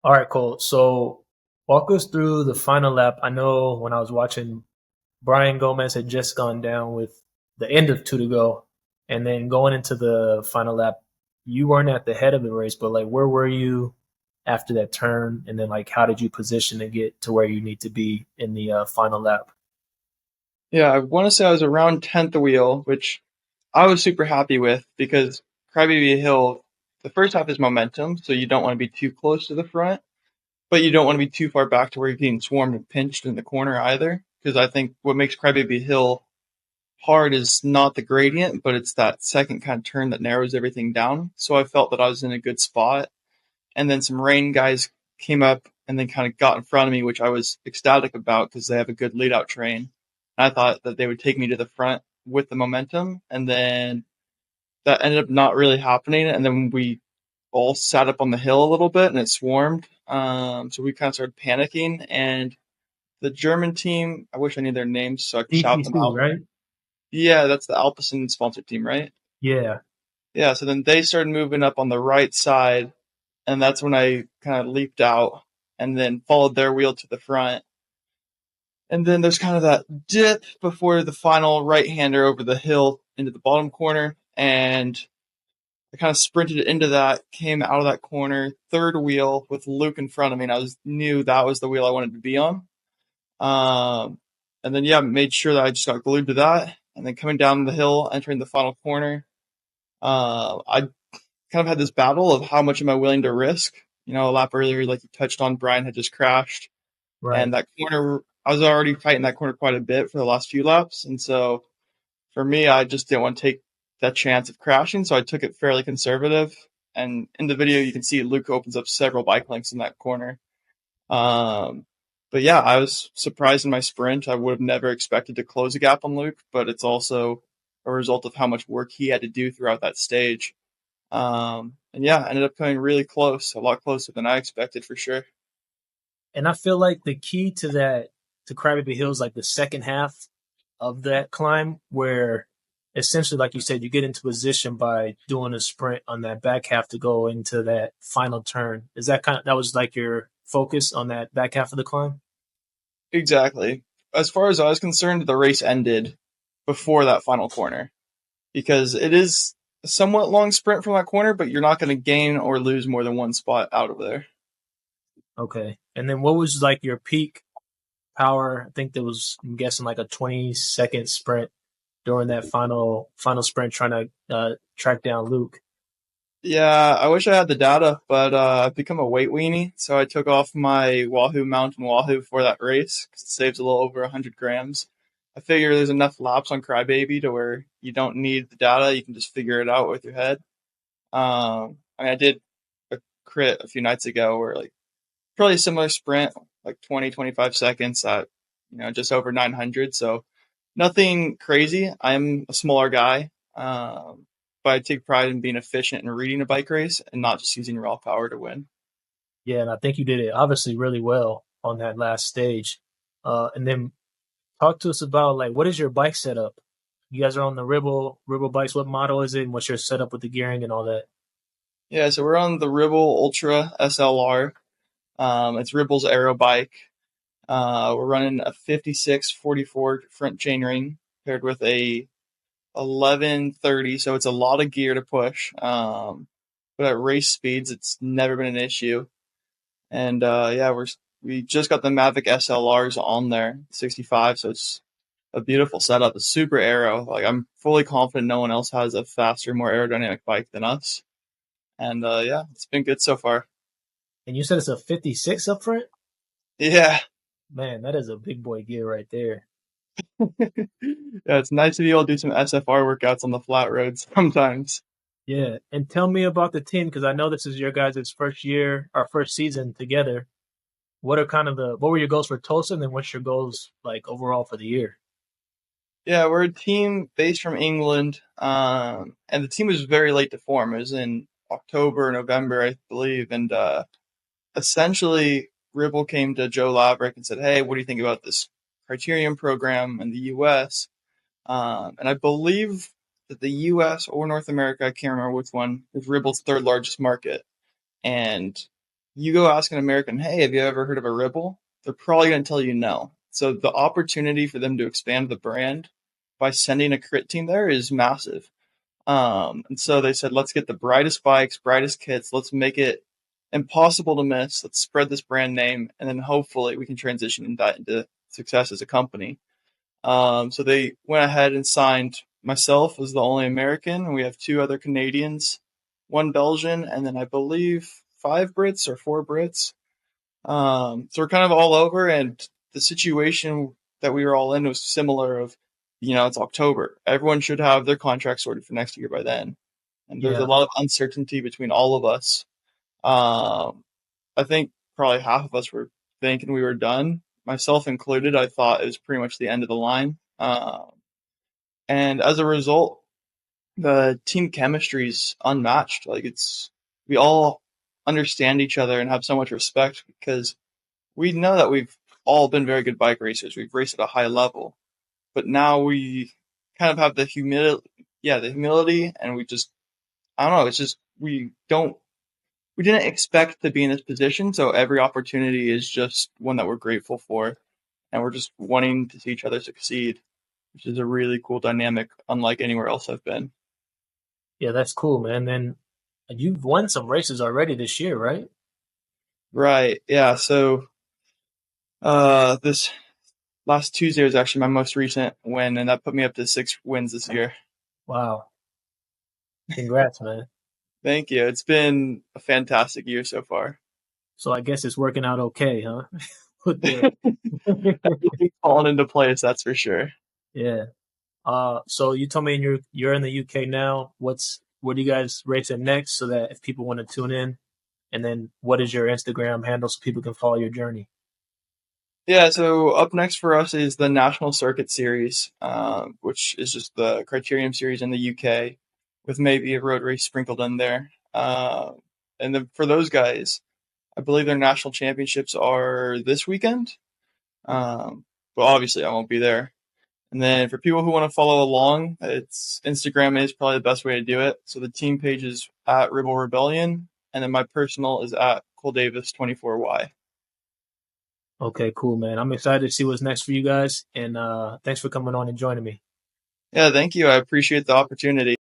All right, cool. So walk us through the final lap. I know when I was watching, Brian Gomez had just gone down with the end of two to go, and then going into the final lap, you weren't at the head of the race, but like where were you after that turn, and then like how did you position to get to where you need to be in the final lap? Yeah, I want to say I was around 10th wheel, which I was super happy with because Crybaby Hill, the first half is momentum, so you don't want to be too close to the front, but you don't want to be too far back to where you're getting swarmed and pinched in the corner either. Because I think what makes Crybaby Hill hard is not the gradient, but it's that second kind of turn that narrows everything down. So I felt that I was in a good spot. And then some rain guys came up and then kind of got in front of me, which I was ecstatic about because they have a good lead out train. And I thought that they would take me to the front with the momentum. And then that ended up not really happening. And then we all sat up on the hill a little bit and it swarmed. So we kind of started panicking. And the German team, I wish I knew their names so I could shout them DT2, out. right? Yeah, that's the Alpecin sponsored team, right? Yeah. Yeah, so then they started moving up on the right side, and that's when I kind of leaped out and then followed their wheel to the front. And then there's kind of that dip before the final right-hander over the hill into the bottom corner, and I kind of sprinted into that, came out of that corner, third wheel with Luke in front of me, and knew that was the wheel I wanted to be on. Um, and then yeah, made sure that I just got glued to that, and then coming down the hill, entering the final corner, I kind of had this battle of how much am I willing to risk. You know, a lap earlier, like you touched on, Brian had just crashed, Right. and that corner, I was already fighting that corner quite a bit for the last few laps, and so for me, I just didn't want to take that chance of crashing, so I took it fairly conservative. And in the video, you can see Luke opens up several bike lengths in that corner. Um, but yeah, I was surprised in my sprint. I would have never expected to close a gap on Luke, but it's also a result of how much work he had to do throughout that stage. And yeah, ended up coming really close, a lot closer than I expected for sure. And I feel like the key to that to Crybaby Hill is like the second half of that climb, where essentially, like you said, you get into position by doing a sprint on that back half to go into that final turn. Is that kind of that was like your focus on that back half of the climb? Exactly. As far as I was concerned, the race ended before that final corner because it is a somewhat long sprint from that corner, but you're not going to gain or lose more than one spot out of there. Okay. And then what was like your peak power? I think there was, I'm guessing, like a 20-second sprint during that final sprint trying to track down Luke. Yeah, I wish I had the data, but I've become a weight weenie, so I took off my Wahoo Mountain Wahoo for that race because it saves a little over 100 grams. I figure there's enough laps on Crybaby to where you don't need the data, you can just figure it out with your head. I mean, I did a crit a few nights ago where like probably a similar sprint, like 20, 25 seconds at, just over 900. So nothing crazy. I'm a smaller guy, but I take pride in being efficient and reading a bike race and not just using raw power to win. Yeah, and I think you did it obviously really well on that last stage. And then talk to us about like what is your bike setup? You guys are on the Ribble bikes. What model is it, and what's your setup with the gearing and all that? Yeah, so we're on the Ribble Ultra SLR. It's Ribble's aero bike. We're running a 5644 front chainring paired with a 1130, so it's a lot of gear to push. But at race speeds, it's never been an issue. And yeah, we just got the Mavic SLRs on there, 65, so it's a beautiful setup. It's super aero. Like I'm fully confident no one else has a faster, more aerodynamic bike than us. And yeah, it's been good so far. And you said it's a 56 up front? Yeah, Man, that is a big boy gear right there. yeah, it's nice to be able to do some SFR workouts on the flat roads sometimes. Yeah, and tell me about the team because I know this is your guys' first year or first season together. What were your goals for Tulsa, and then what's your goals like overall for the year? Yeah, we're a team based from England, and the team was very late to form. It was in October, November, I believe, and essentially Ribble came to Joe Laverick and said, "Hey, what do you think about this Criterium program in the U.S.?" And I believe that the U.S. or North America, I can't remember which one, is Ribble's third largest market, and you go ask an American, hey, have you ever heard of a Ribble? They're probably going to tell you no. So the opportunity for them to expand the brand by sending a crit team there is massive. And so they said, let's get the brightest bikes, brightest kits. Let's make it impossible to miss. Let's spread this brand name, and then hopefully we can transition that into success as a company. So they went ahead and signed myself as the only American, and we have two other Canadians, one Belgian, and then I believe five Brits or four Brits. So we're kind of all over, and the situation that we were all in was similar of, it's October. Everyone should have their contract sorted for next year by then. And there's a Yeah, lot of uncertainty between all of us. I think probably half of us were thinking we were done, myself included. I thought it was pretty much the end of the line. And as a result, the team chemistry is unmatched. We all understand each other and have so much respect because we know that we've all been very good bike racers. We've raced at a high level, but now we kind of have the humility, and I don't know. It's just we didn't expect to be in this position, so every opportunity is just one that we're grateful for, and we're just wanting to see each other succeed, which is a really cool dynamic, unlike anywhere else I've been. yeah, that's cool, man. Then you've won some races already this year, right? Right? Yeah. So this last Tuesday was actually my most recent win, and that put me up to 6 wins this year. Wow, congrats, man. Thank you. It's been a fantastic year so far. So I guess it's working out okay, huh? With the Everything's fallen into place, that's for sure. yeah. So you told me you're in the UK now. What are you guys racing next so that if people want to tune in? And then what is your Instagram handle so people can follow your journey? Yeah, so up next for us is the National Circuit Series, which is just the Criterium Series in the UK, with maybe a road race sprinkled in there. And then for those guys, I believe their national championships are this weekend. But obviously, I won't be there. And then for people who want to follow along, it's Instagram is probably the best way to do it. So the team page is at Ribble Rebellion, and then my personal is at ColeDavis24Y. Okay, cool, man. I'm excited to see what's next for you guys. And thanks for coming on and joining me. Yeah, thank you. I appreciate the opportunity.